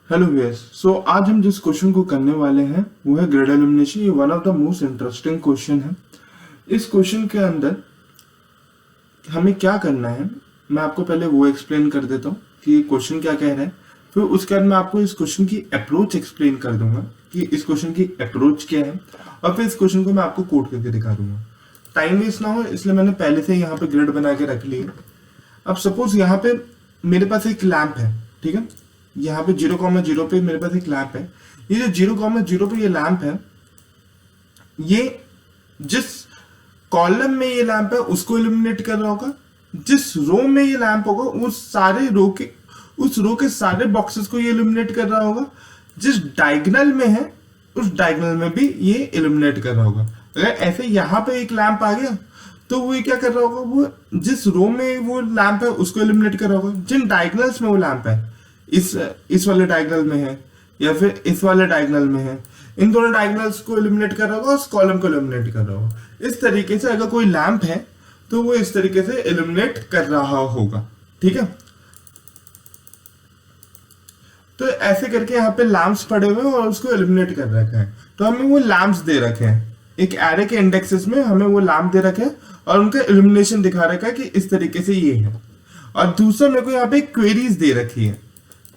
Hello viewers. आज हम जिस क्वेश्चन को करने वाले हैं वो है ग्रिड एलिमिनेशन। ये one of the most interesting question है। इस क्वेश्चन के अंदर हमें क्या करना है, मैं आपको पहले वो एक्सप्लेन कर देता हूँ कि क्वेश्चन क्या कह रहा है। फिर उसके बाद मैं आपको इस क्वेश्चन की अप्रोच एक्सप्लेन कर दूंगा कि इस क्वेश्चन की अप्रोच क्या है, और फिर इस क्वेश्चन को मैं आपको कोड करके दिखा दूंगा। टाइम वेस्ट ना हो इसलिए मैंने पहले से यहाँ पे ग्रिड बना के रख लिया। अब सपोज यहाँ पे मेरे पास एक लैंप है, ठीक है। यहाँ पे 0,0 पे मेरे पास एक लैंप है। ये जो 0,0 पे ये लैंप है, ये जिस कॉलम में ये लैंप है उसको इल्यूमिनेट कर रहा होगा। जिस रो में ये लैंप होगा उस रो के सारे बॉक्सेस को ये इल्यूमिनेट कर रहा होगा। जिस डायगोनल में है उस डायगोनल में भी ये इल्यूमिनेट कर रहा होगा। अगर ऐसे यहाँ पे एक लैंप आ गया तो वो क्या कर रहा होगा, वो जिस रो में वो लैंप है उसको इल्यूमिनेट कर रहा होगा। जिन डायगोनल्स में वो लैंप है, इस वाले डायगोनल में है या फिर इस वाले डायगोनल में है, इन दोनों डायगोनल्स को इल्यूमिनेट कर रहा होगा, उस कॉलम को इल्यूमिनेट कर रहा होगा। इस तरीके से अगर कोई लैंप है तो वो इस तरीके से इल्यूमिनेट कर रहा होगा, ठीक है। तो ऐसे करके यहाँ पे लैंप्स पड़े हुए हैं और उसको इल्यूमिनेट कर रखा है। तो हमें वो लैंप्स दे रखे हैं, एक एरे के इंडेक्सेस में हमें वो लैंप दे रखे हैं और उनका इल्यूमिनेशन दिखा रखा है कि इस तरीके से ये है। और दूसरा मेरे को यहाँ पे क्वेरीज दे रखी है।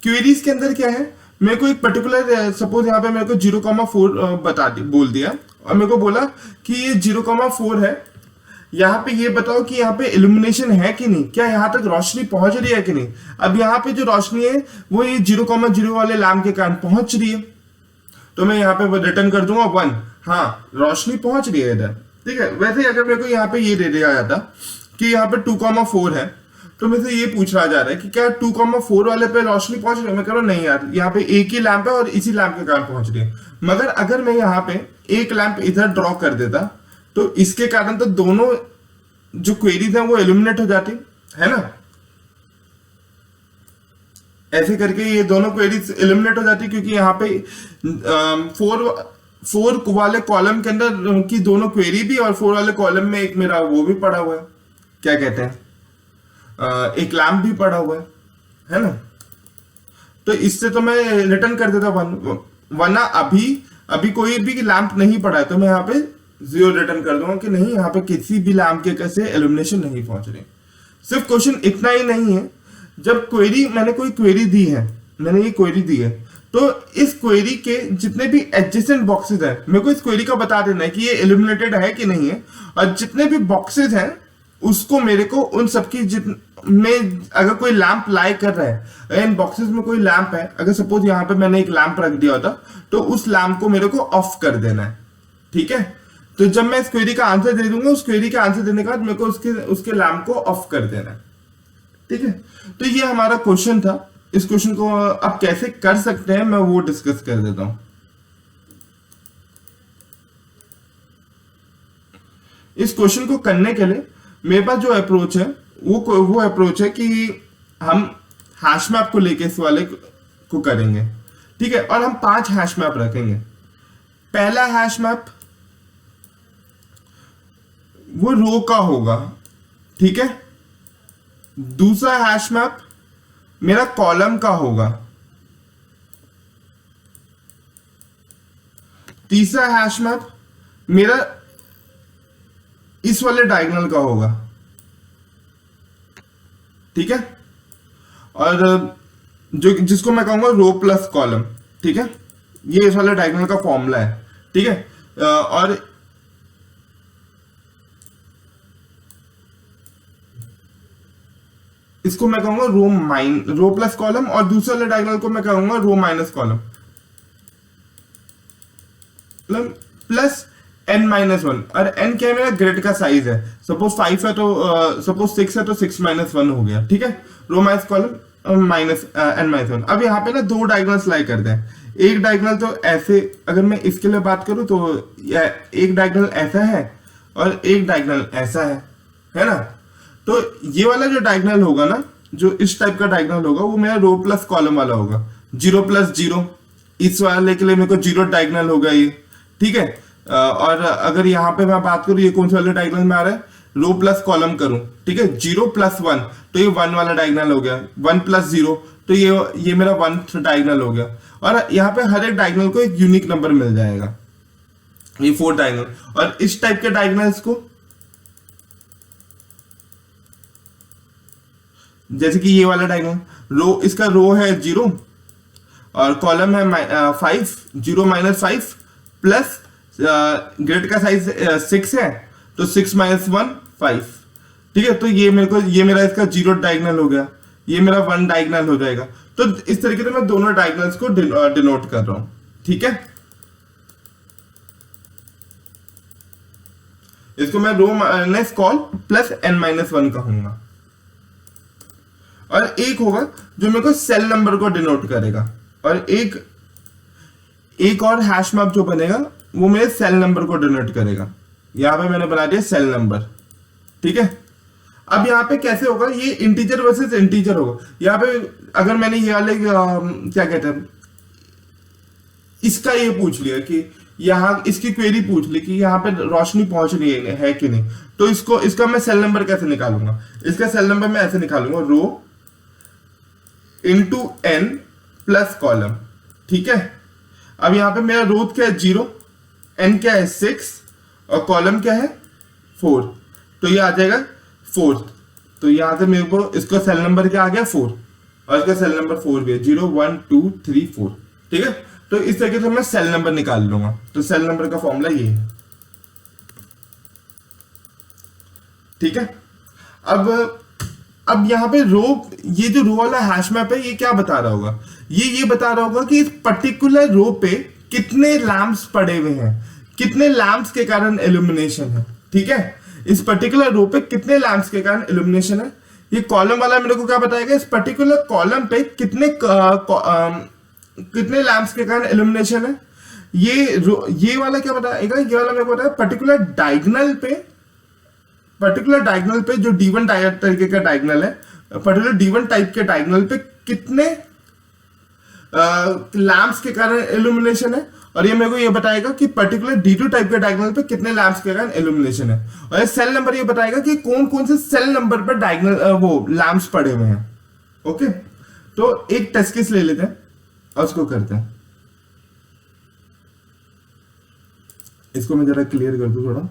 क्वेरीज के अंदर क्या है, मेरे को एक पर्टिकुलर सपोज यहाँ पे मेरे को 0,4 बोल दिया और मेरे को बोला कि ये 0,4 है। यहाँ पे ये बताओ कि यहाँ पे इल्यूमिनेशन है कि नहीं, क्या यहाँ तक रोशनी पहुंच रही है कि नहीं। अब यहाँ पे जो रोशनी है वो ये 0,0 वाले लैंप के कारण पहुंच रही है, तो मैं यहाँ पे रिटर्न कर दूंगा 1। हाँ, रोशनी पहुंच रही है इधर, ठीक है। वैसे अगर मेरे को यहाँ पे ये दे दिया जाता कि यहाँ पे 2,4 है, तो मेरे से ये पूछ रहा जा रहा है कि क्या 2,4 वाले पे रोशनी पहुंच रही है। मैं कह रहा हूँ नहीं यार, यहाँ पे एक ही लैंप है और इसी लैंप के कारण पहुंच रही है। मगर अगर मैं यहाँ पे एक लैंप इधर ड्रॉ कर देता तो इसके कारण तो दोनों जो क्वेरीज हैं वो इल्यूमिनेट हो जाती है ना। ऐसे करके ये दोनों क्वेरीज इल्यूमिनेट हो जाती, क्योंकि यहाँ पे 4 वाले कॉलम के अंदर की दोनों क्वेरी भी और 4 वाले कॉलम में एक मेरा वो भी पड़ा हुआ है, क्या कहते हैं, एक लैंप भी पड़ा हुआ है ना। तो इससे तो मैं रिटर्न कर देता 1, वरना अभी कोई भी लैंप नहीं पड़ा है तो मैं यहाँ पे 0 रिटर्न कर दूंगा कि नहीं, यहाँ पे किसी भी लैंप के कैसे इल्यूमिनेशन नहीं पहुंच रही। सिर्फ क्वेश्चन इतना ही नहीं है, जब मैंने कोई क्वेरी दी है, मैंने ये क्वेरी दी है, तो इस क्वेरी के जितने भी एडजेसेंट बॉक्सेस हैं मेरे को इस क्वेरी का बता देना है कि ये इल्यूमिनेटेड है कि नहीं है। और जितने भी बॉक्सेस हैं उसको मेरे को उन सबकी में अगर कोई लैंप लाई कर रहा है, अगर इन बॉक्सेस में कोई लैंप है, अगर सपोज यहाँ पे मैंने एक लैंप रख दिया होता तो उस लैंप को मेरे को ऑफ कर देना है, ठीक है। तो जब मैं इस क्वेरी का आंसर दे दूंगा, उस क्वेरी का आंसर देने के बाद मेरे को उसके लैंप को ऑफ कर देना है, ठीक है। तो ये हमारा क्वेश्चन था। इस क्वेश्चन को अब कैसे कर सकते हैं मैं वो डिस्कस कर देता हूं। इस क्वेश्चन को करने के लिए मेरे पास जो अप्रोच है वो अप्रोच है कि हम हैश मैप को लेके इस वाले को करेंगे, ठीक है। और हम 5 हैश मैप रखेंगे। पहला हैश मैप वो रो का होगा, ठीक है। दूसरा हैश मैप मेरा कॉलम का होगा। तीसरा हैश मैप मेरा इस वाले डायगोनल का होगा, ठीक है। और जिसको मैं कहूंगा रो प्लस कॉलम, ठीक है। ये इस वाले डायगोनल का फॉर्मूला है, ठीक है। और इसको मैं कहूंगा रो प्लस कॉलम, और दूसरे वाले डायगोनल को मैं कहूंगा रो माइनस कॉलम प्लस n-1। और n क्या है, मेरा ग्रिड का साइज है। सपोज 5 है तो सपोज 6 है तो 6-1 हो गया, ठीक है। Row minus column minus n-1। अब यहाँ पे ना 2 डायगोनल्स लाई करते हैं। एक डायगोनल तो ऐसे, अगर मैं इसके लिए बात करूं तो एक डायगोनल ऐसा है और एक डायगोनल ऐसा है ना। तो ये वाला जो डायगोनल होगा ना, जो इस टाइप का डायगोनल होगा, वो मेरा रो प्लस कॉलम वाला होगा। 0+0, इस वाले के लिए मेरे को 0 डायगोनल होगा ये, ठीक है। और अगर यहाँ पे मैं बात करूँ ये कौन से वाले डायगोनल में आ रहा है, रो प्लस कॉलम करूं, ठीक है। 0+1 तो ये 1 वाला डायगोनल हो गया। 1+0 तो तो ये मेरा 1th डायगोनल हो गया, और यहाँ पे हर एक डायगोनल को एक यूनिक नंबर मिल जाएगा, ये 4 डायगोनल। और इस टाइप के डायगोनल्स को, जैसे कि ये वाला डायगोनल, रो इसका रो है 0 और कॉलम है 5, 0 -5 प्लस ग्रिड का साइज 6 है, तो 6 - 1 5। ठीक है, तो ये मेरा इसका 0 डायगोनल हो गया, ये मेरा 1 डायगोनल हो जाएगा। तो इस तरीके से मैं दोनों डायगोनल्स को डिनोट कर रहा हूं। ठीक है, इसको मैं rho minus call plus n-1 कहूंगा। और एक होगा जो मेरे को सेल नंबर को डिनोट करेगा, और एक और हैश मैप जो बनेगा वो मेरे सेल नंबर को डिनोट करेगा। यहां पे मैंने बना दिया सेल नंबर। ठीक है, अब यहाँ पे कैसे होगा, ये इंटीजर वर्सेस इंटीजर होगा। यहाँ पे अगर मैंने ये वाले क्या कहते हैं, इसका ये पूछ लिया कि यहाँ इसकी क्वेरी पूछ ली कि यहाँ पे रोशनी पहुंच रही है कि नहीं, तो इसका मैं सेल नंबर कैसे निकालूंगा? इसका सेल नंबर मैं ऐसे निकालूंगा, rho into n plus column. ठीक है, अब यहाँ पे मेरा रो क्या है 0, n क्या है 6 और कॉलम क्या है 4, तो ये आ जाएगा 4। तो यहां से मेरे को इसका सेल नंबर क्या आ गया 4, और इसका सेल नंबर 4 भी है, 0 1 2 3 4। ठीक है, तो इस तरीके से मैं सेल नंबर निकाल लूंगा। तो सेल नंबर का फॉर्मूला ये है। ठीक है, अब यहाँ पे ये जो रो वाला हैश मैप है ये क्या बता रहा होगा, ये बता रहा होगा कि इस पर्टिकुलर रो पे कितने लैंप्स पड़े हुए हैं, कितने लैंप्स के कारण इल्यूमिनेशन है। ठीक है, इस पर्टिकुलर रो पे कितने लैंप्स के कारण इल्यूमिनेशन है। ये कॉलम वाला मेरे को क्या बताएगा, इस पर्टिकुलर कॉलम पे कितने लैंप्स के कारण इल्यूमिनेशन है। ये वाला क्या बताएगा, ये वाला मेरे को बताएगा पर्टिकुलर डायगोनल पे जो D1 तरीके का डायगोनल है, पर्टिकुलर D1 टाइप के डायगोनल पे कितने लैंप्स के कारण इल्यूमिनेशन है, और ये मेरे को ये बताएगा कि पर्टिकुलर D2 टाइप के डायगोनल पे कितने लैंप्स के कारण इल्यूमिनेशन है। और ये सेल नंबर ये बताएगा कि कौन कौन से सेल नंबर पर डायगोनल वो लैंप्स पड़े हुए हैं। ओके, तो एक टेस्ट केस ले लेते हैं और उसको करते हैं। इसको मैं जरा क्लियर कर दूं थोड़ा।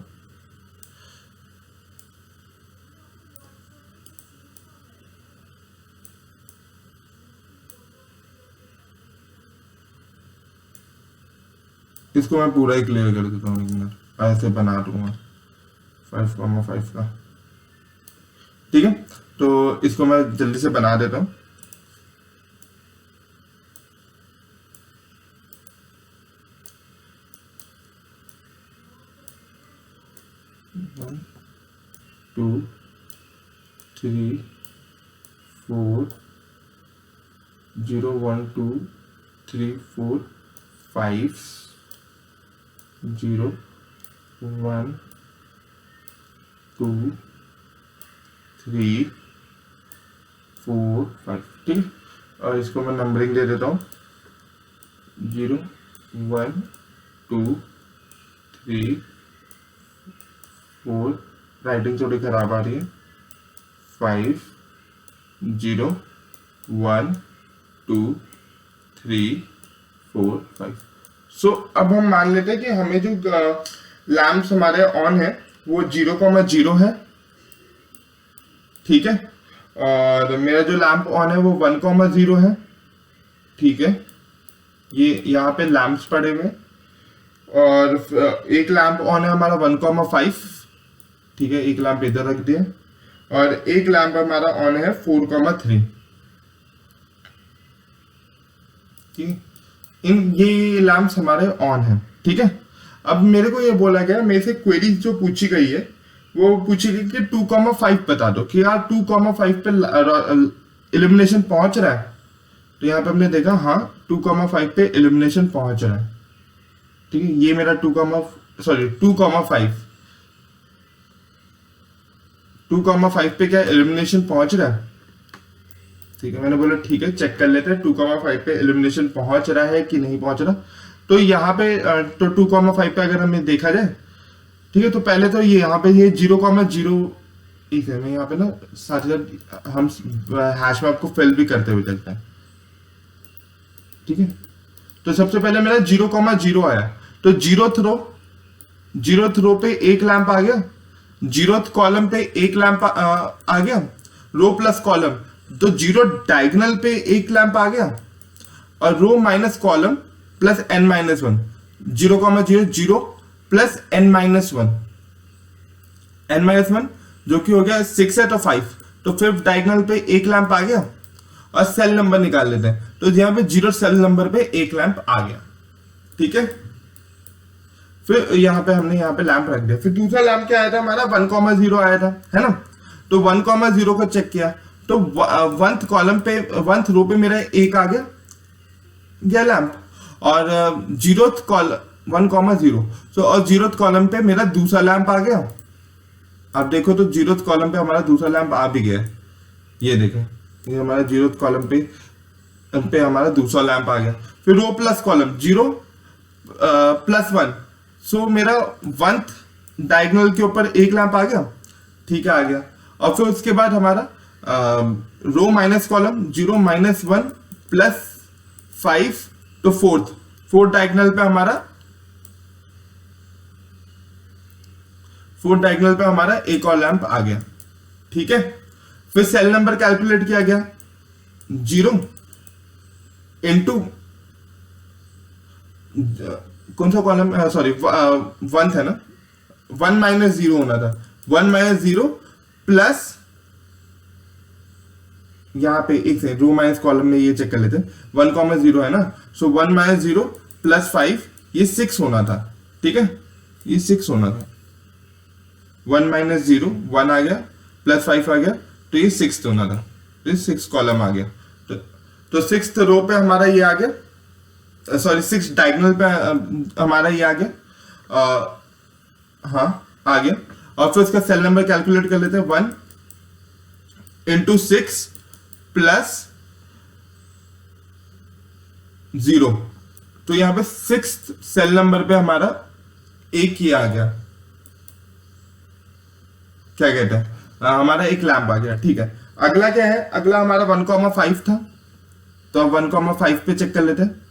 इसको मैं पूरा ही क्लियर कर देता हूँ, एक मिनट, ऐसे बना दूंगा 5,5 का। ठीक है, तो इसको मैं जल्दी से बना देता हूँ। One, 2 3 4 0 1 2 3 4 5 0 1 2 3 4 5। ठीक है, और इसको मैं नंबरिंग दे देता हूँ 0 1 2 3 4, राइटिंग थोड़ी खराब आ रही है, 5 0 1 2 3 4 5। सो अब हम मान लेते हैं कि हमें जो लैंप्स हमारे ऑन है वो 0,0 है। ठीक है, और मेरा जो लैंप ऑन है वो 1,0 है। ठीक है, ये यहाँ पे लैंप्स पड़े हुए, और एक लैंप ऑन है हमारा 1,5। ठीक है, एक लैंप इधर रख दिया, और एक लैंप हमारा ऑन है 4,3। ठीक, ये लैंप्स हमारे ऑन है। ठीक है, अब मेरे को ये बोला गया, मेरे से क्वेरी जो पूछी गई है वो पूछी गई कि 2,5 बता दो कि यार 2,5 पे इल्यूमिनेशन पहुंच रहा है। तो यहाँ पे हमने देखा हाँ 2,5 पे इल्यूमिनेशन पहुंच रहा है। ठीक है, ये मेरा 2,5 पे क्या इल्यूमिनेशन पहुंच रहा है। ठीक है, मैंने बोला ठीक है, चेक कर लेते हैं 2,5 पे इल्यूमिनेशन पहुंच रहा है कि नहीं पहुंच रहा। तो यहाँ पे तो 2,5 पे अगर हमें देखा जाए, ठीक है, तो पहले तो ये यहाँ पे ये 0,0 एक है, मैं यहाँ पे ना साथ साथ हम हैश मैप को फिल भी करते हुए चलते हैं। ठीक है, तो सबसे पहले मेरा 0,0 आया, तो जीरोथ रो पे एक लैंप आ गया, जीरोथ कॉलम पे एक लैंप आ गया, रो प्लस कॉलम, तो जीरो डायगोनल पे एक लैंप आ गया, और row minus column plus n-1, 0,0 zero plus n-1, n-1 जो कि हो गया 6 है तो 5, तो फिफ्थ डायगोनल पे एक लैंप आ गया, और सेल नंबर निकाल लेते हैं, तो यहां पे 0 सेल नंबर पे एक लैंप आ गया। ठीक है, फिर यहाँ पे हमने यहाँ पे लैंप रख दिया। फिर दूसरा लैंप क्या आया था हमारा, 1,0 आया था, है ना, तो 1,0 को चेक किया, तो वंथ कॉलम पे, वंथ रो पे मेरा एक आ गया लैंप, और जीरोथ कॉलम 1,0, तो और जीरोथ कॉलम पे मेरा दूसरा लैंप आ गया। अब देखो तो जीरोथ कॉलम पे हमारा दूसरा लैंप आ भी गया, ये देखो, ये हमारा जीरोथ कॉलम पे हमारा दूसरा लैंप आ गया। फिर रो प्लस कॉलम 0 प्लस 1, सो मेरा वंथ डायगोनल के ऊपर एक लैंप आ गया, ठीक है, आ गया। और फिर उसके बाद हमारा रो माइनस कॉलम 0 -1 प्लस 5, तो फोर्थ डायगोनल पे हमारा एक और लैंप आ गया। ठीक है, फिर सेल नंबर कैलकुलेट किया गया, 0 इंटू कौन सा कॉलम, सॉरी वन था ना, 1 - 0 होना था, 1 - 0 प्लस, यहाँ पे एक सेकंड, रो माइनस कॉलम में ये चेक कर लेते हैं, 1,0 है ना, सो 1 - 0 प्लस 5, ये 6 होना था। ठीक है, ये 6 होना था, 1 - 0 1 आ गया, प्लस 5 आ गया, तो ये 6 होना था, तो ये 6 कॉलम आ गया। तो 6th रो पे हमारा ये आ गया, सॉरी 6 डायगोनल पे हमारा ये आ गया, हाँ आ गया। और फिर उसका सेल नंबर कैलकुलेट कर लेते हैं, 1 × 6 प्लस 0, तो यहां पे 6th सेल नंबर पे हमारा एक ही आ गया, क्या कहते हैं, हमारा एक लैंप आ गया। ठीक है, अगला क्या है, अगला हमारा 1,5 था, तो अब 1,5 पे चेक कर लेते हैं,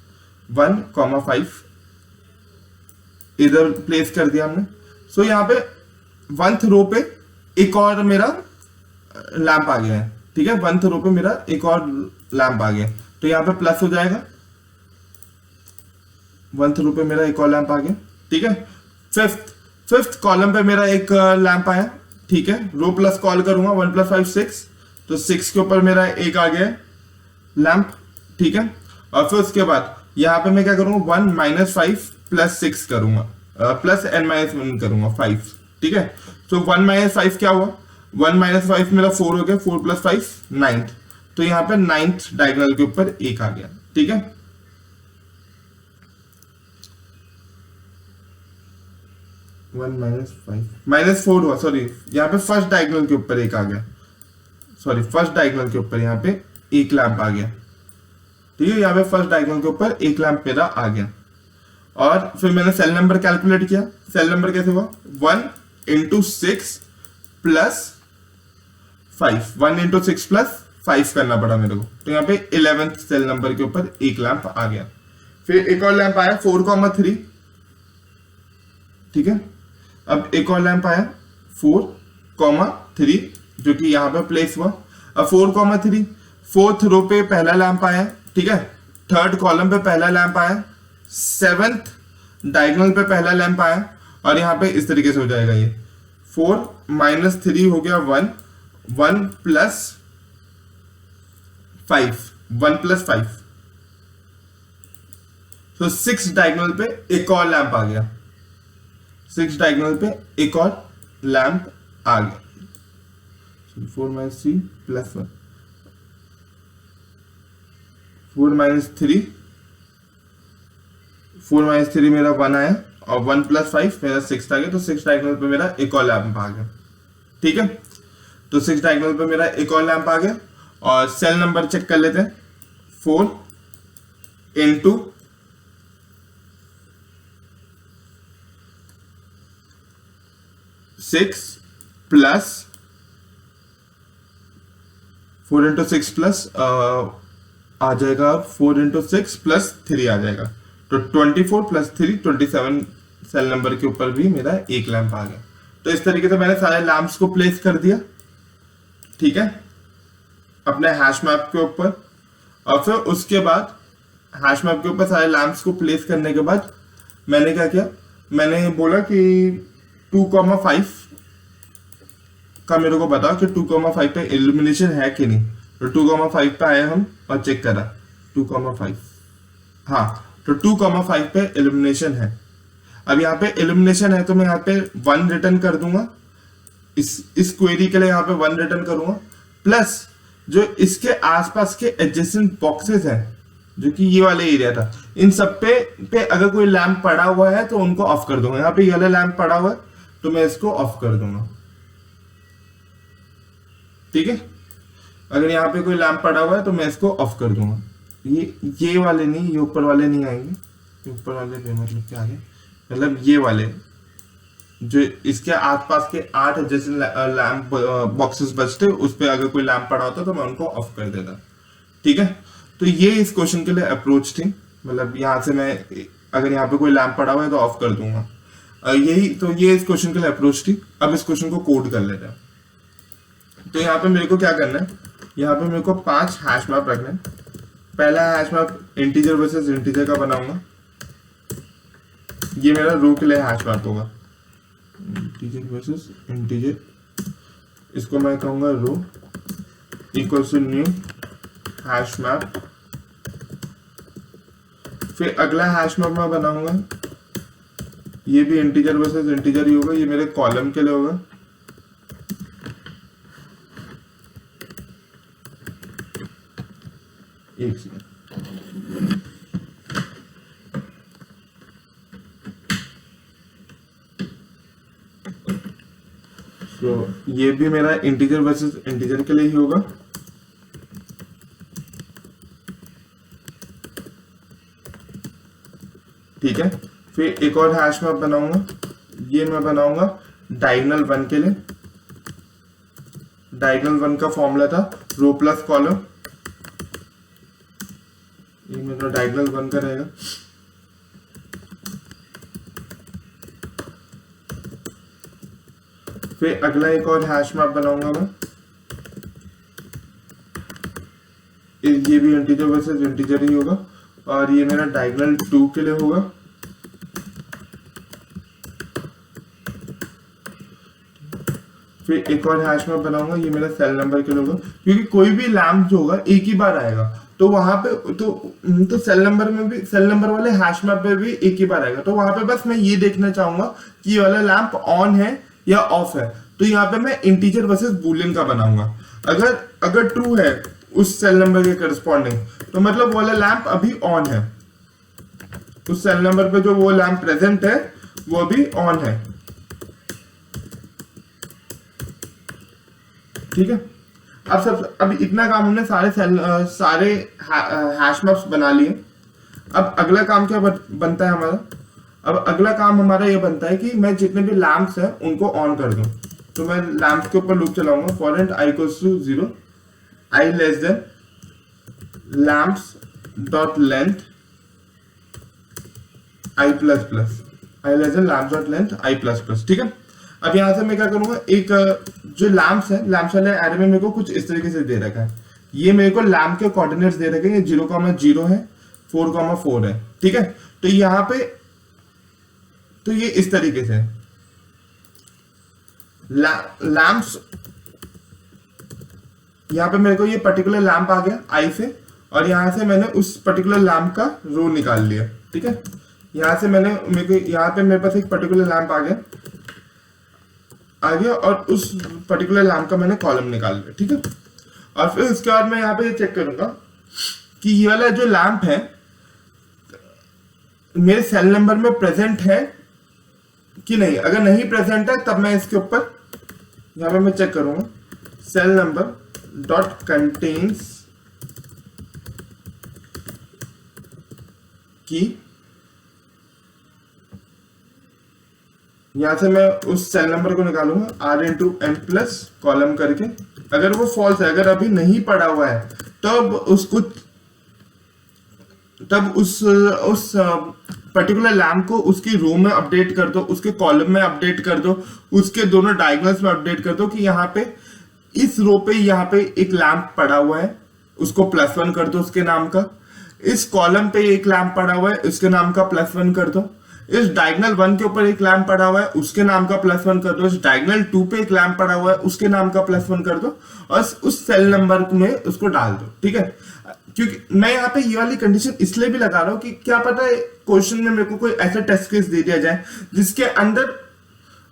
1,5 इधर प्लेस कर दिया हमने। सो यहाँ पे वंथ रो पे एक और मेरा लैंप आ गया है। ठीक है, वंथ रो पे मेरा एक और लैंप आ गया, तो यहाँ पे प्लस हो जाएगा, वंथ रो पे मेरा एक और लैंप आ गया। ठीक है, फिफ्थ कॉलम पे मेरा एक लैंप आया। ठीक है, रो प्लस कॉल करूंगा, 1 + 5 6, तो 6 के ऊपर मेरा एक आ गया लैंप। ठीक है, और फिर उसके बाद यहाँ पे मैं क्या करूंगा, 1 - 5 प्लस 6 करूंगा, प्लस n-1 करूंगा 5। ठीक है, तो 1 - 5 क्या हुआ, 1 - 5 मेरा 4 हो गया, 4 + 5 9th, तो यहाँ पे 9th डायगोनल के ऊपर एक आ गया। ठीक है, 1 - 5 -4 हुआ, सॉरी यहाँ पे फर्स्ट डायगोनल के ऊपर एक आ गया, सॉरी फर्स्ट डायगोनल के ऊपर यहाँ पे एक लैंप आ गया। ठीक है, यहाँ पे फर्स्ट डायगोनल के ऊपर एक लैंप मेरा आ गया। और फिर मैंने सेल नंबर कैलकुलेट किया, सेल नंबर कैसे हुआ, 1 × 6 प्लस 5, 1 × 6 प्लस 5 करना पड़ा मेरे को, तो यहाँ पे 11th सेल नंबर के ऊपर एक लैंप आ गया। फिर एक और लैंप आया 4,3। ठीक है, अब एक और लैंप आया 4,3 जो कि यहाँ पे प्लेस हुआ। अब 4,3 फोर्थ रो पे पहला लैंप आया। ठीक है, थर्ड कॉलम पे पहला लैंप आया, 7th डायगोनल पे पहला लैंप आया, और यहाँ पे इस तरीके से हो जाएगा, ये 4 - 3 हो गया 1, 1 + 5, 1 + 5, तो 6 डायगोनल पे एक और लैंप आ गया, 6 डायगोनल पे एक और लैंप आ गया, 4 - 3 + 1, 4 - 3, 4 - 3 मेरा 1 आया, और 1 + 5 मेरा 6 आ गया, तो 6 डायगोनल पे मेरा एक और लैंप आ गया। ठीक है, तो 6 डायगोनल पे मेरा एक और लैंप आ गया। और सेल नंबर चेक कर लेते हैं, 4 × 6 प्लस 4 × 6 प्लस आ जाएगा 4 × 6 + 3 आ जाएगा, तो 24 + 3 27 सेल नंबर के ऊपर भी मेरा एक लैंप आ गया। तो इस तरीके से मैंने सारे लैंप्स को प्लेस कर दिया, ठीक है, अपने हैश मैप के ऊपर। और फिर उसके बाद हैश मैप के ऊपर सारे लैंप्स को प्लेस करने के बाद मैंने क्या किया, मैंने बोला कि 2,5 का मेरे को बताओ कि 2,5 पे इल्यूमिनेशन है कि नहीं। तो 2,5 पे आए हम और चेक करा 2,5, हाँ, तो 2,5 पे इल्यूमिनेशन है। अब यहाँ पे इल्यूमिनेशन है तो मैं यहाँ पे 1 रिटर्न कर दूंगा, इस क्वेरी के लिए यहाँ पे 1 रिटर्न करूंगा, प्लस जो इसके आसपास के एडजेसेंट बॉक्सेस हैं, जो कि ये वाले एरिया था, इन सब पे अगर कोई लैंप पड़ा हुआ है तो उनको ऑफ कर दूंगा। यहाँ पे ये वाला लैंप पड़ा हुआ है तो मैं इसको ऑफ कर दूंगा, ठीक है। अगर यहाँ पे कोई लैंप पड़ा हुआ है तो मैं इसको ऑफ कर दूंगा। ये वाले नहीं, ये ऊपर वाले नहीं आएंगे, ये ऊपर वाले पे मतलब क्या आगे, मतलब ये वाले जो इसके आसपास के 8 जैसे लैंप बॉक्सेस बचते, उस पे अगर कोई लैंप पड़ा होता तो मैं उनको ऑफ कर देता, ठीक है। तो ये इस क्वेश्चन के लिए अप्रोच थी, मतलब यहाँ से मैं अगर यहाँ पे कोई लैंप पड़ा हुआ है तो ऑफ कर दूंगा, यही तो ये इस क्वेश्चन के लिए अप्रोच थी। अब इस क्वेश्चन को कोड कर लेते हैं। तो यहाँ पे मेरे को क्या करना है, यहाँ पे मेरे को 5 हैश मैप रखना है। पहला hash map integer versus integer का बनाऊंगा, ये मेरा रो के लिए हैश मैप होगा, इंटीजर वर्सेस इंटीजर, इसको मैं कहूंगा row equals to new hash map. फिर अगला हैश मैप मैं बनाऊंगा, ये भी इंटीजर वर्सेस इंटीजर ही होगा, ये मेरे कॉलम के लिए होगा। एक सेकंड, तो ये भी मेरा इंटीजर वर्सेस इंटीजर के लिए ही होगा। ठीक है, फिर एक और हैश मैप बनाऊंगा, ये मैं बनाऊंगा डायगोनल 1 के लिए। डायगोनल 1 का फॉर्मूला था रो प्लस कॉलम, ये मेरा डायगोनल 1 का रहेगा। फिर अगला एक और हैश मैप बनाऊंगा मैं, ये भी इंटीजर वर्सेस इंटीजर ही होगा, और ये मेरा डायगोनल 2 के लिए होगा। फिर एक और हैश मैप बनाऊंगा, ये मेरा सेल नंबर के लिए होगा, क्योंकि कोई भी लैंप जो होगा एक ही बार आएगा, तो वहां पे तो सेल नंबर में भी, सेल नंबर वाले हैश मैप पे भी एक ही बार आएगा। तो वहां पे बस मैं ये देखना चाहूंगा कि ये वाला लैंप ऑन है या ऑफ है। तो यहाँ पे मैं इंटीजर वर्सेस बूलियन का बनाऊंगा। अगर ट्रू है उस सेल नंबर के करस्पॉन्डिंग, तो मतलब वाला लैंप अभी ऑन है, उस सेल नंबर पे जो वो लैंप प्रेजेंट है वो भी ऑन है, ठीक है। अब इतना काम हमने सारे हैश मैप्स बना लिए। अब अगला काम क्या बनता है हमारा, अब अगला काम हमारा ये बनता है कि मैं जितने भी लैंप्स हैं उनको ऑन कर दूं। तो मैं लैंप्स के ऊपर लूप चलाऊंगा, for and i = 0, i less than lamps dot length i plus plus, i less than lamps dot length i plus plus, ठीक है। अब यहां से मैं क्या करूंगा, एक जो लैंप्स है, लैंप्स वाले एरे में मेरे को कुछ इस तरीके से दे रखा है, ये मेरे को लैंप के कोऑर्डिनेट्स दे रखे हैं, ये 0,0 है, 4,4 है, ठीक है। तो यहाँ पे तो ये इस तरीके से लैंप्स, यहाँ पे मेरे को ये पर्टिकुलर लैंप आ गया आई से, और यहां से मैंने उस पर्टिकुलर लैंप का रो निकाल लिया, ठीक है। यहां से मेरे को यहाँ पे मेरे पास एक पर्टिकुलर लैंप आ गया और उस पर्टिकुलर लैंप का मैंने कॉलम निकाल लिया, ठीक है। और फिर उसके बाद मैं यहाँ पे चेक करूंगा कि ये वाला जो लैंप है मेरे सेल नंबर में प्रेजेंट है कि नहीं। अगर नहीं प्रेजेंट है तब मैं इसके ऊपर यहाँ पे मैं चेक करूंगा सेल नंबर डॉट कंटेन्स की, यहां से मैं उस सेल नंबर को निकालूंगा r × n प्लस कॉलम करके। अगर वो फॉल्स है, अगर अभी नहीं पड़ा हुआ है, तब उसको तब उस पर्टिकुलर लैम्प को उसकी रो में अपडेट कर दो, उसके कॉलम में अपडेट कर दो, उसके दोनों डायगोनल्स में अपडेट कर दो कि यहाँ पे इस रो पे यहाँ पे एक लैम्प पड़ा हुआ है, उसको +1 कर दो उसके नाम का। इस कॉलम पे एक लैम्प पड़ा हुआ है, उसके नाम का +1 कर दो। इस डायगोनल 1 के ऊपर एक लैम्प पड़ा हुआ है, उसके नाम का +1 कर दो। इस डायगोनल 2 पे एक लैम्प पड़ा हुआ है, उसके नाम का +1 कर दो और उस सेल नंबर में उसको डाल दो। ठीक है, क्योंकि मैं यहाँ पे ये वाली कंडीशन इसलिए भी लगा रहा हूँ कि क्या पता है क्वेश्चन में मेरे को कोई ऐसा टेस्ट केस दे दिया जाए जिसके अंदर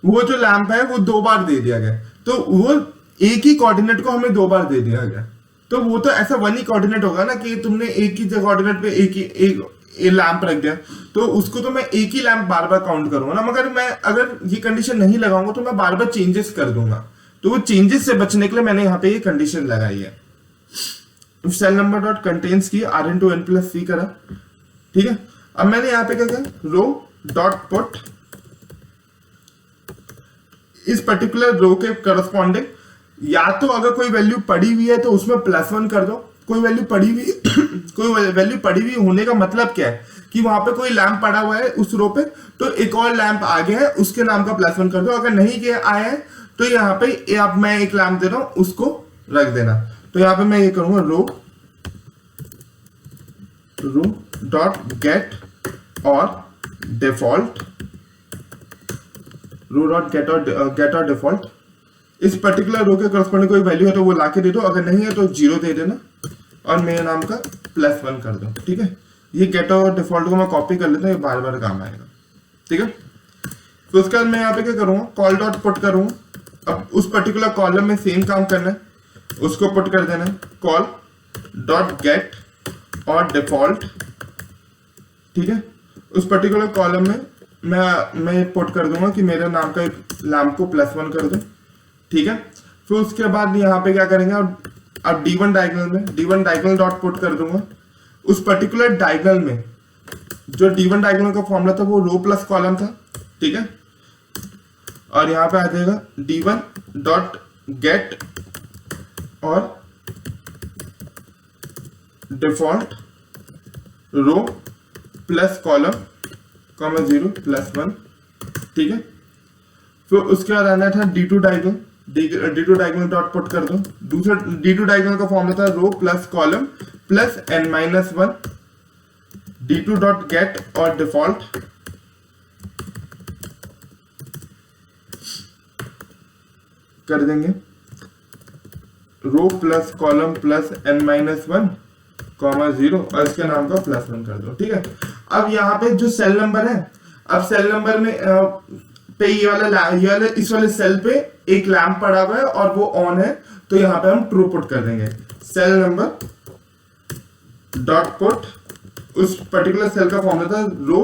वो जो लैंप है वो 2 बार दे दिया गया, तो वो एक ही कोऑर्डिनेट को हमें 2 बार दे दिया गया, तो वो तो ऐसा 1 ही कोऑर्डिनेट होगा ना कि तुमने एक ही कोऑर्डिनेट पे एक लैंप रख दिया, तो उसको तो मैं एक ही लैंप बार बार काउंट करूंगा ना। मगर मैं अगर ये कंडीशन नहीं लगाऊंगा तो मैं बार बार चेंजेस कर दूंगा, तो वो चेंजेस से बचने के लिए मैंने यहाँ पे ये कंडीशन लगाई है। सेल नंबर डॉट कंटेन्स की r इंटू एन प्लस सी करा। ठीक है, अब मैंने यहाँ पे क्या किया, रो डॉट पुट इस पर्टिकुलर रो के करस्पॉन्डिंग, या तो अगर कोई वैल्यू पड़ी हुई है तो उसमें +1 कर दो। कोई वैल्यू पड़ी हुई कोई वैल्यू पड़ी हुई होने का मतलब क्या है कि वहां पे कोई लैंप पड़ा हुआ है उस रो पे, तो एक और लैंप आ गया है, उसके नाम का +1 कर दो। अगर नहीं गया आया है तो यहाँ पे अब मैं एक लैंप दे रहा हूं, उसको रख देना। तो यहाँ पे मैं ये करूंगा रो dot get or default, row dot get or default. इस पर्टिकुलर रो के करस्पॉन्डिंग कोई वैल्यू है तो वो लाके दे दो, अगर नहीं है तो 0 दे देना और मेरे नाम का +1 कर दो। ठीक है, ये गेट और डिफॉल्ट को मैं कॉपी कर लेता हूँ, ये बार बार काम आएगा। ठीक है, तो उसके बाद मैं यहाँ पे क्या करूंगा, कॉल डॉट पुट करूंगा। अब उस पर्टिकुलर कॉलम में सेम काम करना है, उसको पुट कर देना है call dot get or default. ठीक है, उस पर्टिकुलर कॉलम में मैं पुट कर दूंगा कि मेरे नाम का एक लैम्प को +1 कर दो। ठीक है, फिर उसके बाद यहाँ पे क्या करेंगे, अब D1 डायगोनल डॉट पुट कर दूंगा। उस पर्टिकुलर डायगोनल में जो D1 डायगोनल का फॉर्मूला था वो रो प्लस कॉलम था। ठीक है, और यहाँ पे आ जाएगा D1 dot get or default row plus column 0 +1। ठीक है, फिर उसके बाद आना था D2 डायगोनल डॉट पुट कर दो। दूसरा D2 डायगोनल का फॉर्मूला था row plus column plus n-1 D2 dot get or default. कर देंगे रो प्लस कॉलम प्लस n-1 0 और इसके नाम का +1 कर दो। ठीक है, अब यहाँ पे जो सेल नंबर है, अब सेल नंबर में पे ये वाला इस वाले सेल पे एक लैंप पड़ा हुआ है और वो ऑन है, तो यहाँ पे हम ट्रू पुट कर देंगे। सेल नंबर डॉट पुट उस पर्टिकुलर सेल का फॉर्मूला था रो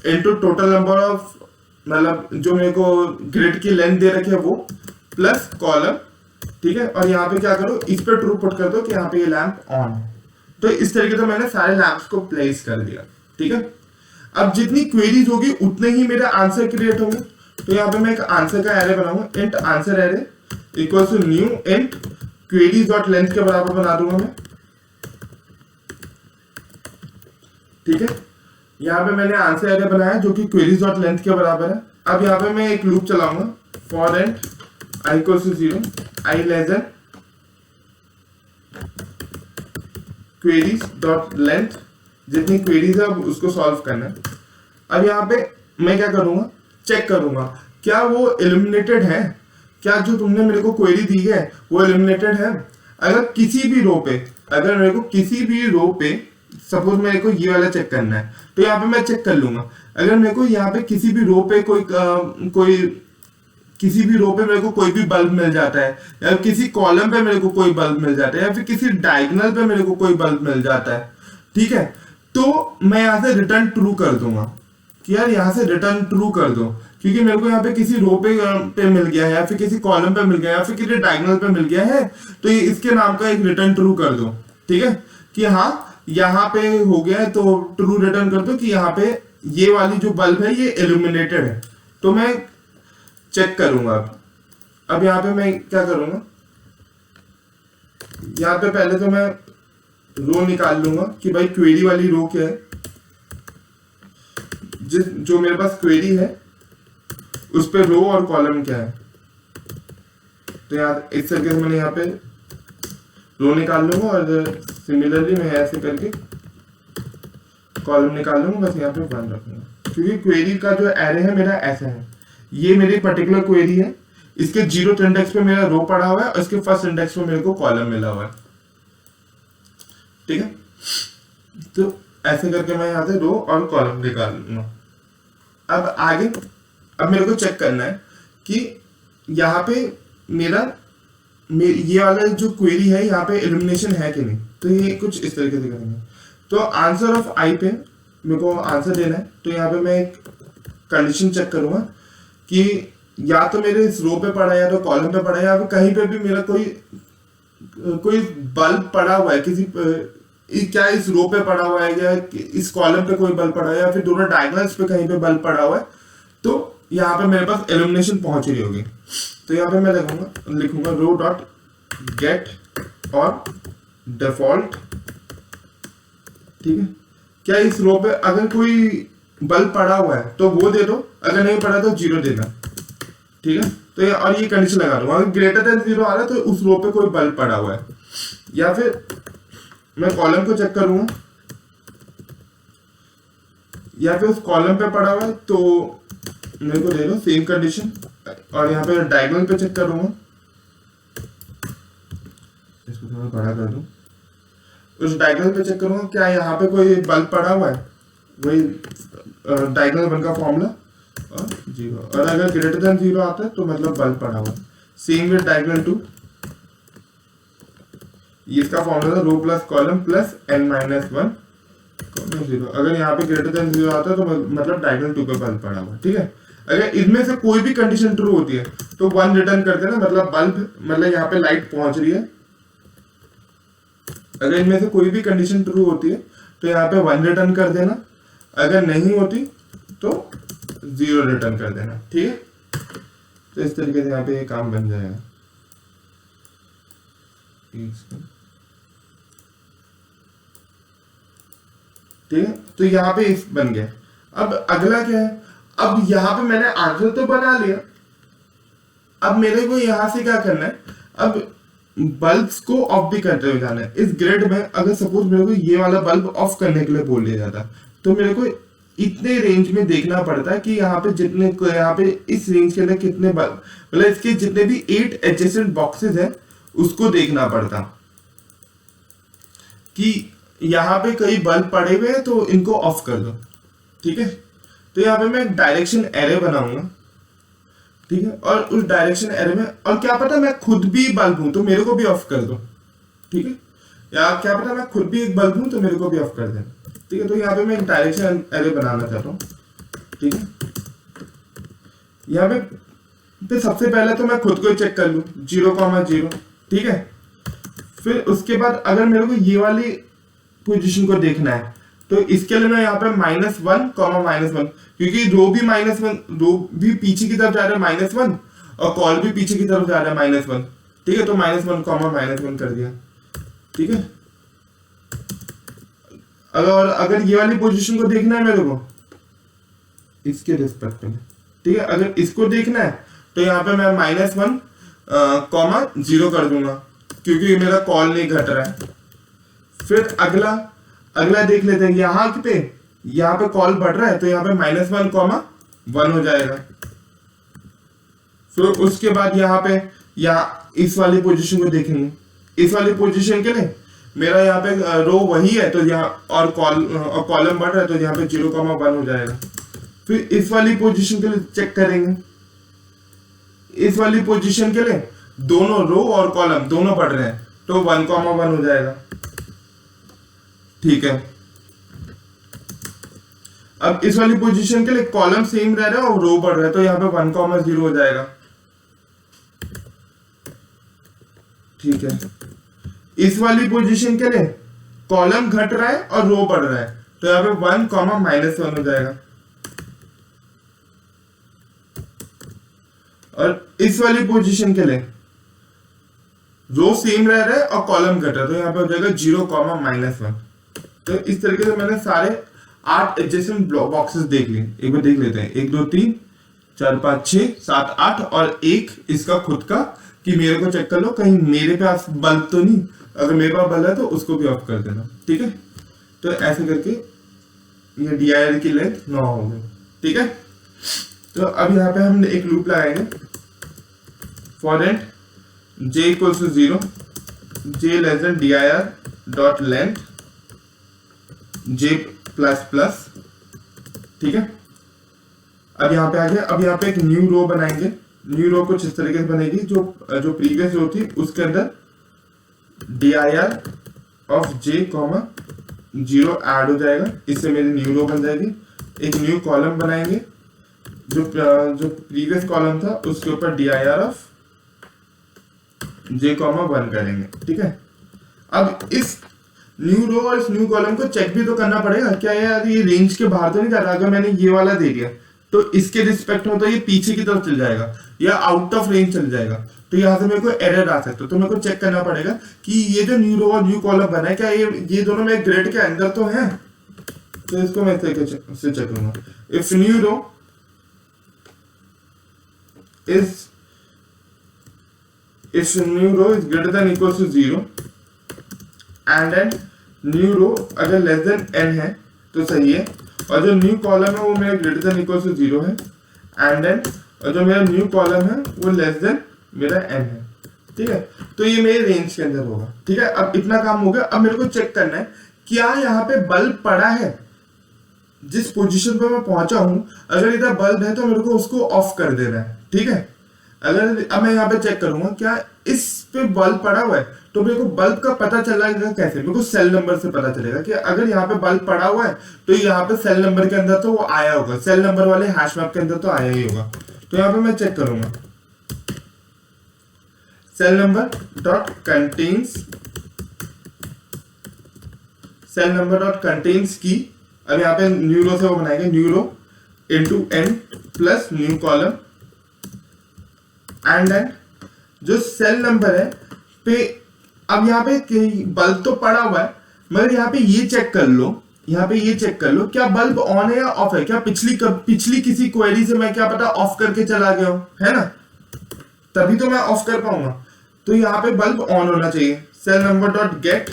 इनटू टोटल नंबर ऑफ, मतलब जो मेरे को ग्रिड की लेंथ दे रखी है वो, प्लस कॉलम। ठीक है, और यहाँ पे क्या करो, इस पे ट्रू पुट कर दो कि यहाँ पे ये लैंप ऑन है। तो इस तरीके से मैंने सारे लैंप्स को प्लेस कर दिया। ठीक है, अब जितनी क्वेरीज होगी उतने ही मेरे आंसर क्रिएट होंगे। तो यहाँ पे मैं एक आंसर का एरे बनाऊंगा, int answer array equals to new int queries dot length के बराबर बना दूंगा मैं। ठीक है, यहाँ पे मैंने आंसर एरे बनाया जो कि क्वेरीज डॉट लेंथ के बराबर है। अब यहाँ पे मैं एक लूप चलाऊंगा, for and i equals to 0, i less than queries dot length, जितनी क्वेरीज है उसको सॉल्व करना है। अब यहाँ पे मैं क्या करूंगा, चेक करूंगा क्या वो एलिमिनेटेड है, क्या जो तुमने मेरे को क्वेरी दी है वो एलिमिनेटेड है। अगर किसी भी रो पे, अगर मेरे को किसी भी रो पे सपोज मेरे को ये वाला चेक करना है, तो यहाँ पे मैं चेक कर लूंगा। अगर मेरे को यहाँ पे किसी भी रो पे किसी भी रो पे मेरे को कोई भी बल्ब मिल जाता है, या किसी कॉलम पे मेरे को कोई बल्ब मिल जाता है, या फिर किसी डायगोनल पे मेरे को कोई बल्ब मिल जाता है, ठीक है, तो मैं यहाँ से रिटर्न ट्रू कर दूंगा कि यार यहाँ से रिटर्न ट्रू कर दो, क्योंकि मेरे को यहाँ पे किसी रो पे मिल गया है, या फिर किसी कॉलम पे मिल गया है, या फिर किसी डायगोनल पे मिल गया है, तो ये इसके नाम का एक रिटर्न ट्रू कर दो। ठीक है, कि हाँ यहाँ पे हो गया है, तो ट्रू रिटर्न कर दो कि यहाँ पे ये वाली जो बल्ब है ये इल्यूमिनेटेड है। तो मैं चेक करूंगा। अब यहाँ पे मैं क्या करूंगा, यहाँ पे पहले तो मैं रो निकाल लूंगा कि भाई क्वेरी वाली रो क्या है, जो मेरे पास क्वेरी है उस पे रो और कॉलम क्या है। तो यार इस तरीके से मैंने यहाँ पे रो निकाल लूंगा और सिमिलरली मैं ऐसे करके कॉलम निकाल लूंगा, बस यहाँ पे 1 रखूंगा क्योंकि क्वेरी का जो एरे है मेरा ऐसा है, ये मेरी पर्टिकुलर क्वेरी है, इसके 0th इंडेक्स पे मेरा रो पड़ा हुआ है और इसके 1st इंडेक्स पे मेरे को कॉलम मिला हुआ है। ठीक है, तो ऐसे करके मैं यहाँ से रो और कॉलम निकाल लूंगा। अब आगे अब मेरे को चेक करना है कि यहाँ पे ये वाला जो क्वेरी है यहाँ पे एलिमिनेशन है कि नहीं। तो ये कुछ इस तरीके से करेंगे। तो आंसर ऑफ आई पे मेरे को आंसर देना है, तो यहाँ पे मैं एक कंडीशन चेक करूंगा कि या तो मेरे इस रो पे पड़ा है या तो कॉलम पे पड़ा है या फिर कहीं पे भी मेरा कोई बल्ब पड़ा हुआ है क्या इस रो पे पड़ा हुआ है या इस कॉलम पे कोई बल्ब पड़ा है या फिर दोनों डायगोनल्स पे कहीं पे बल्ब पड़ा हुआ है, तो यहाँ पे मेरे पास एलिमिनेशन पहुंच रही होगी। तो यहाँ पे मैं लिखूंगा रो डॉट गेट और डिफॉल्ट। ठीक है, क्या इस रो पे अगर कोई बल्ब पड़ा हुआ है तो वो दे दो, अगर नहीं पड़ा तो 0 देना। ठीक है, तो ये कंडीशन लगा दूंगा, अगर ग्रेटर देन 0 आ रहा है तो उस रो पे कोई बल्ब पड़ा हुआ है। या फिर मैं कॉलम को चेक करूंगा, या फिर उस कॉलम पे पड़ा हुआ है तो मेरे को दे दो सेम कंडीशन, और यहाँ पे डायगोनल पे चेक करूंगा, इसको थोड़ा बड़ा कर दूं, उस डायगोनल पे चेक करूंगा क्या यहाँ पे कोई बल्ब पड़ा हुआ है, वही डायगोनल 1 का फॉर्मूला और 0, और अगर ग्रेटर देन 0 आता है तो मतलब बल्ब पड़ा हुआ है। सेम विद डायगोनल 2, इसका formula row plus column plus n minus 1 0। अगर यहाँ पे ग्रेटर देन 0 आता है तो मतलब डायगोनल 2 पे बल्ब पड़ा हुआ है। ठीक है, अगर इनमें से कोई भी कंडीशन ट्रू होती है तो 1 रिटर्न कर देना, मतलब यहाँ पे लाइट पहुंच रही है। अगर इनमें से कोई भी कंडीशन ट्रू होती है तो यहाँ पे 1 रिटर्न कर देना, अगर नहीं होती तो 0 रिटर्न कर देना। ठीक है, तो इस तरीके से यहाँ पे ये काम बन जाएगा। ठीक है, तो यहाँ पे इफ बन गया। अब अगला क्या है, अब यहाँ पे मैंने आंसर तो बना लिया, अब मेरे को यहाँ से क्या करना है, अब बल्ब्स को ऑफ भी करते हुए जाना है। इस ग्रिड में अगर सपोज मेरे को ये वाला बल्ब ऑफ करने के लिए बोल दिया जाता तो मेरे को इतने रेंज में देखना पड़ता है कि यहाँ पे इस रेंज के लिए कितने बल्ब, मतलब इसके जितने भी 8 एडजेसेंट बॉक्सेस है उसको देखना पड़ता कि यहाँ पे कई बल्ब पड़े हुए हैं तो इनको ऑफ कर दो। ठीक है, तो यहाँ पे मैं एक डायरेक्शन एरे बनाऊंगा। ठीक है, और उस डायरेक्शन एरे में, और क्या पता मैं खुद भी बल्ब हूं तो मेरे को भी ऑफ कर दो। ठीक है, या क्या पता मैं खुद भी एक बल्ब हूं तो मेरे को भी ऑफ कर देना। ठीक है, तो यहाँ पे मैं एक डायरेक्शन एरे बनाना चाहता हूँ। ठीक है, यहाँ पे सबसे पहले तो मैं खुद को ही चेक कर लूँ 0,0। ठीक है, फिर उसके बाद अगर मेरे को ये वाली पोजीशन को देखना है तो इसके लिए मैं यहाँ पे -1,-1, क्योंकि रो भी पीछे की तरफ जा रहा है -1 और कॉल भी पीछे की तरफ जा रहा है -1। ठीक है, तो -1,-1 कर दिया। ठीक है, अगर ये वाली पोजीशन को देखना है मेरे को इसके रिस्पेक्ट में। ठीक है, अगर इसको देखना है तो यहाँ पे मैं -1,0 कर दूंगा क्योंकि मेरा कॉल नहीं घट रहा है। फिर अगला देख लेते हैं, यहाँ पे कॉल बढ़ रहा है तो यहाँ पे -1,1 हो जाएगा। फिर उसके बाद यहाँ पे इस वाली पोजीशन को देखेंगे। इस वाली पोजीशन के लिए मेरा यहाँ पे रो वही है तो यहाँ और कॉलम बढ़ रहा है तो यहाँ पे 0,1 हो जाएगा। फिर इस वाली पोजीशन के लिए चेक करेंगे, इस वाली पोजीशन के लिए दोनों रो और कॉलम दोनों बढ़ रहे हैं तो 1,1 हो जाएगा। ठीक है, अब इस वाली पोजीशन के लिए कॉलम सेम रह रहा है और रो बढ़ रहा है तो यहाँ पे 1,0 हो जाएगा। ठीक है, इस वाली पोजीशन के लिए कॉलम घट रहा है और रो बढ़ रहा है तो यहाँ पे 1,-1 हो जाएगा। और इस वाली पोजीशन के लिए रो सेम रह रहा है और कॉलम घट रहा है, तो यहाँ पे हो जाएगा 0, -1। तो इस तरीके से मैंने सारे 8 एडजेसेंट बॉक्सेस देख लिए। एक बार देख लेते हैं, 1 2 3 4 5 6 7 8 और एक इसका खुद का, कि मेरे को चेक कर लो कहीं मेरे पास बल्ब तो नहीं, अगर मेरे पास बल्ब है तो उसको भी ऑफ कर देना, ठीक है। तो ऐसे करके ये DIR की लेंथ 9 हो गई, ठीक है। तो अब यहाँ पे हम एक लूप लगाएंगे, for and j = 0, j < dir dot length j plus, ठीक है। अब यहाँ पे आ गया, अब यहाँ पे एक न्यू रो बनाएंगे। न्यू रो कुछ इस तरीके से बनेगी, जो प्रीवियस रो थी उसके अंदर dir ऑफ j, 0 ऐड हो जाएगा, इससे मेरी न्यू रो बन जाएगी। एक न्यू कॉलम बनाएंगे, जो प्रीवियस कॉलम था उसके ऊपर dir ऑफ j, 1 करेंगे, ठीक है। अब इस न्यू रो और इस न्यू कॉलम को चेक भी तो करना पड़ेगा, क्या यार ये रेंज के बाहर तो नहीं जा रहा। अगर मैंने ये वाला दे दिया तो इसके रिस्पेक्ट में तो ये पीछे की तरफ चल जाएगा या आउट ऑफ रेंज चल जाएगा, तो यहाँ से मेरे को एरर आ सकता है। तो मेरे को चेक करना पड़ेगा कि ये जो न्यू रो और न्यू कॉलम बना है, क्या ये दोनों मेरे ग्रिड के अंदर तो हैं। तो इसको मैं से चेक करूंगा, if new row is greater than equal to 0 and then new row अगर लेस देन n है तो सही है, और जो न्यू कॉलम है वो मेरा ग्रेटर देन इक्वल टू 0 है, एंड देन और जो मेरा न्यू कॉलम है वो लेस देन मेरा n है, ठीक है। तो ये मेरे रेंज के अंदर होगा, ठीक है। अब इतना काम हो गया। अब मेरे को चेक करना है क्या यहाँ पे बल्ब पड़ा है, जिस पोजीशन पे मैं पहुंचा हूं अगर इधर बल्ब है तो मेरे को उसको ऑफ कर देना है, ठीक है। अगर अब मैं यहाँ पे चेक करूंगा क्या इस पे बल्ब पड़ा हुआ है, तो मेरे को बल्ब का पता चलेगा कैसे, मेरे को सेल नंबर से पता चलेगा कि अगर यहाँ पे बल्ब पड़ा हुआ है तो यहाँ पे सेल नंबर के अंदर तो वो आया होगा, सेल नंबर वाले हैश मैप के अंदर तो आया ही होगा। तो यहाँ पे मैं चेक करूंगा, सेल नंबर डॉट कंटेन्स की। अब यहाँ पे न्यू रो से वो बनाएंगे, new row into n plus new column, and then जो सेल नंबर है पे, अब यहाँ पे बल्ब तो पड़ा हुआ है, मगर यहाँ पे ये चेक कर लो, यहाँ पे ये चेक कर लो क्या बल्ब ऑन है या ऑफ है। क्या पिछली किसी क्वेरी से मैं क्या पता ऑफ करके चला गया हूं, है ना, तभी तो मैं ऑफ कर पाऊंगा। तो यहाँ पे बल्ब ऑन होना चाहिए। Cell number dot get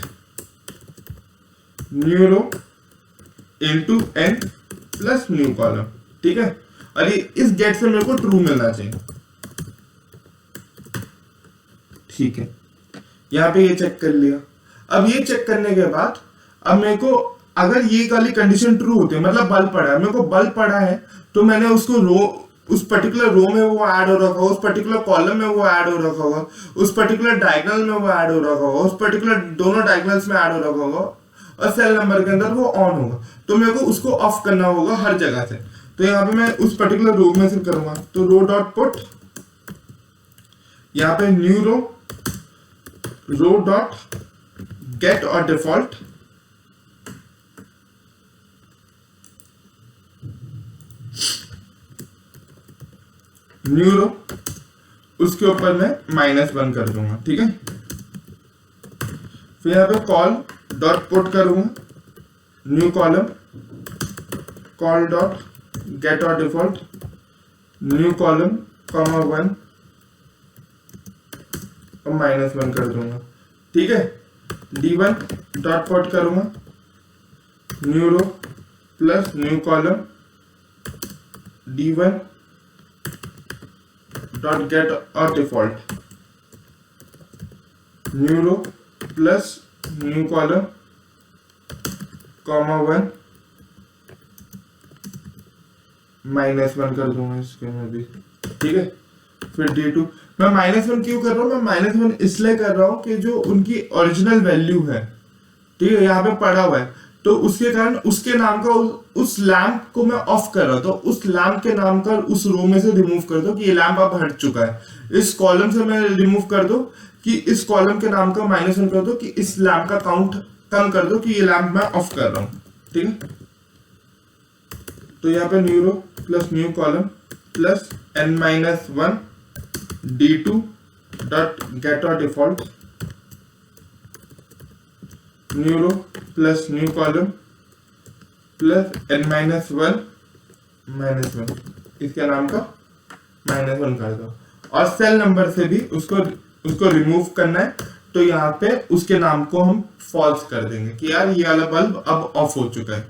new row into n plus new column, ठीक है। और ये इस गेट से मेरे को ट्रू मिलना चाहिए, ठीक है। यहाँ पे ये चेक कर लिया। अब ये चेक करने के बाद अब मेरे को अगर ये वाली कंडीशन ट्रू होती है, मतलब बल्ब पड़ा है, मेरे को बल्ब पड़ा है, तो मैंने उसको उस पर्टिकुलर रो में वो ऐड हो रखा होगा, उस पर्टिकुलर कॉलम में वो ऐड हो रखा होगा, उस पर्टिकुलर डायगोनल में वो ऐड हो रखा होगा, उस पर्टिकुलर दोनों डायगोनल्स में ऐड हो रखा होगा, और सेल नंबर के अंदर वो ऑन होगा। तो मेरे को उसको ऑफ करना होगा हर जगह से। तो यहाँ पे मैं उस पर्टिकुलर रो में से करूंगा, तो रो डॉट पुट यहाँ पे new row dot get or default, new रो उसके ऊपर मैं -1 कर दूंगा, ठीक है। फिर यहाँ पे कॉल डॉट पुट करूंगा new column, col dot get or default new column comma 1 और -1 कर दूंगा, ठीक है। d1 डॉट पुट करूंगा new row plus new column d1 dot get or default new row plus new column comma 1 -1 कर दूंगा इसके में भी, ठीक है। फिर d2 मैं -1 क्यों कर रहा हूँ, मैं -1 इसलिए कर रहा हूँ कि जो उनकी ओरिजिनल वैल्यू है, ठीक है, यहाँ पे पड़ा हुआ है, तो उसके कारण उसके नाम का उस लैंप को मैं ऑफ कर रहा था। तो उस लैंप के नाम का उस रो में से रिमूव कर दो कि ये लैंप अब हट चुका है। इस कॉलम से मैं रिमूव कर दो कि इस कॉलम के नाम का -1 कर दो कि इस लैंप का काउंट कम कर दो कि ये लैंप मैं ऑफ कर रहा हूं, ठीक है। तो यहाँ पे new row plus new column plus n-1 d2 dot get or default new row plus new column plus n minus one minus one, इसके नाम का माइनस वन कर दो। और सेल नंबर से भी उसको रिमूव करना है, तो यहाँ पे उसके नाम को हम फॉल्स कर देंगे कि यार ये वाला बल्ब अब ऑफ हो चुका है।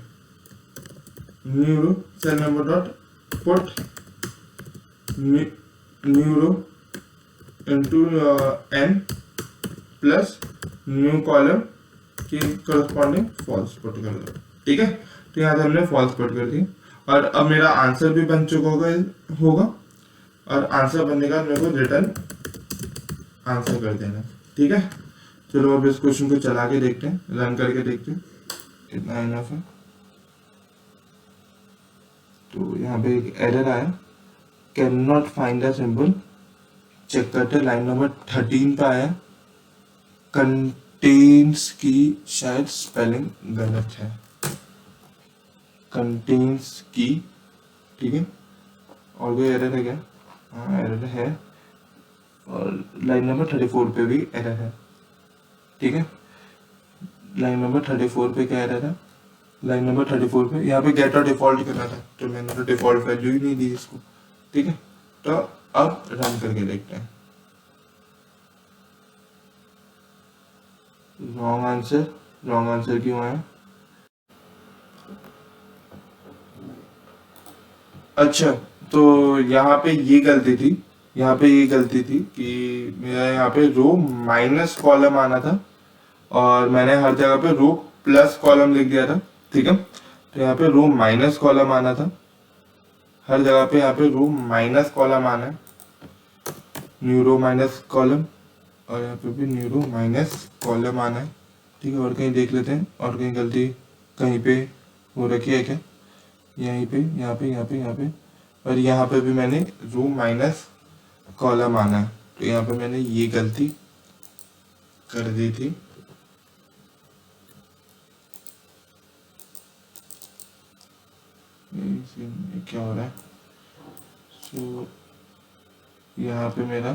New row cell number dot put new row into n plus new column की करस्पॉन्डिंग फॉल्स पुट कर दो। ठीक है, तो यहाँ से हमने फॉल्स पुट कर दिया और अब मेरा आंसर भी बन चुका होगा और आंसर बनने का मेरे को रिटर्न आंसर कर देना। ठीक है, चलो अब इस क्वेश्चन को चला के देखते हैं, रन करके देखते हैं, इतना इनफ है। तो यहाँ पे एक एरर आया, can not find the symbol. Check करते, लाइन नंबर 13 पे आया, कंटेन्स की शायद स्पेलिंग गलत है, कंटेन्स की। ठीक है, और कोई एरर है क्या? हाँ एरर है, और लाइन नंबर 34 पे भी एरर है। ठीक है, लाइन नंबर 34 पे क्या एरर है? लाइन नंबर 34 पे यहाँ पे गेट और डिफॉल्ट करना था, तो मैंने तो डिफॉल्ट वैल्यू ही नहीं दी इसको। ठीक है, तो अब रन करके देखते हैं। रॉन्ग आंसर क्यों आया? अच्छा, तो यहाँ पे ये गलती थी कि मेरा यहाँ पे रो माइनस कॉलम आना था और मैंने हर जगह पे रो प्लस कॉलम लिख दिया था। ठीक है, तो यहाँ पे रो माइनस कॉलम आना था, हर जगह पे यहाँ पे रो माइनस कॉलम आना है, न्यू रो माइनस कॉलम, और यहाँ पे भी न्यू रो माइनस कॉलम आना है। ठीक है, और कहीं देख लेते हैं, और कहीं गलती कहीं पे हो रखी है क्या? यहीं पे, यहाँ पे, यहाँ पे, यहाँ पे, और यहाँ पे भी मैंने रो माइनस कॉलम आना है, तो यहाँ पे मैंने ये गलती कर दी थी। ये क्या हो रहा है? सो यहाँ पे मेरा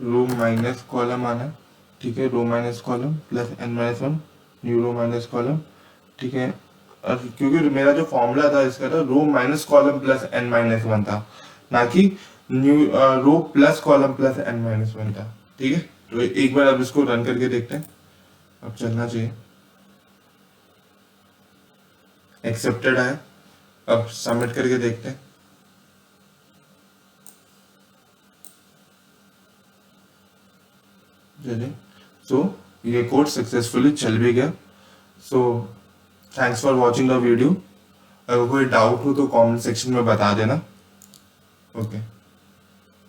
रो माइनस कॉलम आना है। ठीक है, row minus column plus n minus one, new row minus column. ठीक है, और क्योंकि मेरा जो फॉर्मूला था इसका था row minus column plus n minus one था, ना कि new row plus column plus n minus one था। ठीक है, तो एक बार अब इसको रन करके देखते हैं, अब चलना चाहिए। एक्सेप्टेड है, अब सबमिट करके देखते हैं। चलिए, सो ये कोड सक्सेसफुली चल भी गया। So thanks for watching the video. अगर कोई डाउट हो तो कमेंट सेक्शन में बता देना। ओके,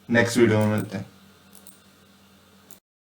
नेक्स्ट वीडियो में मिलते हैं।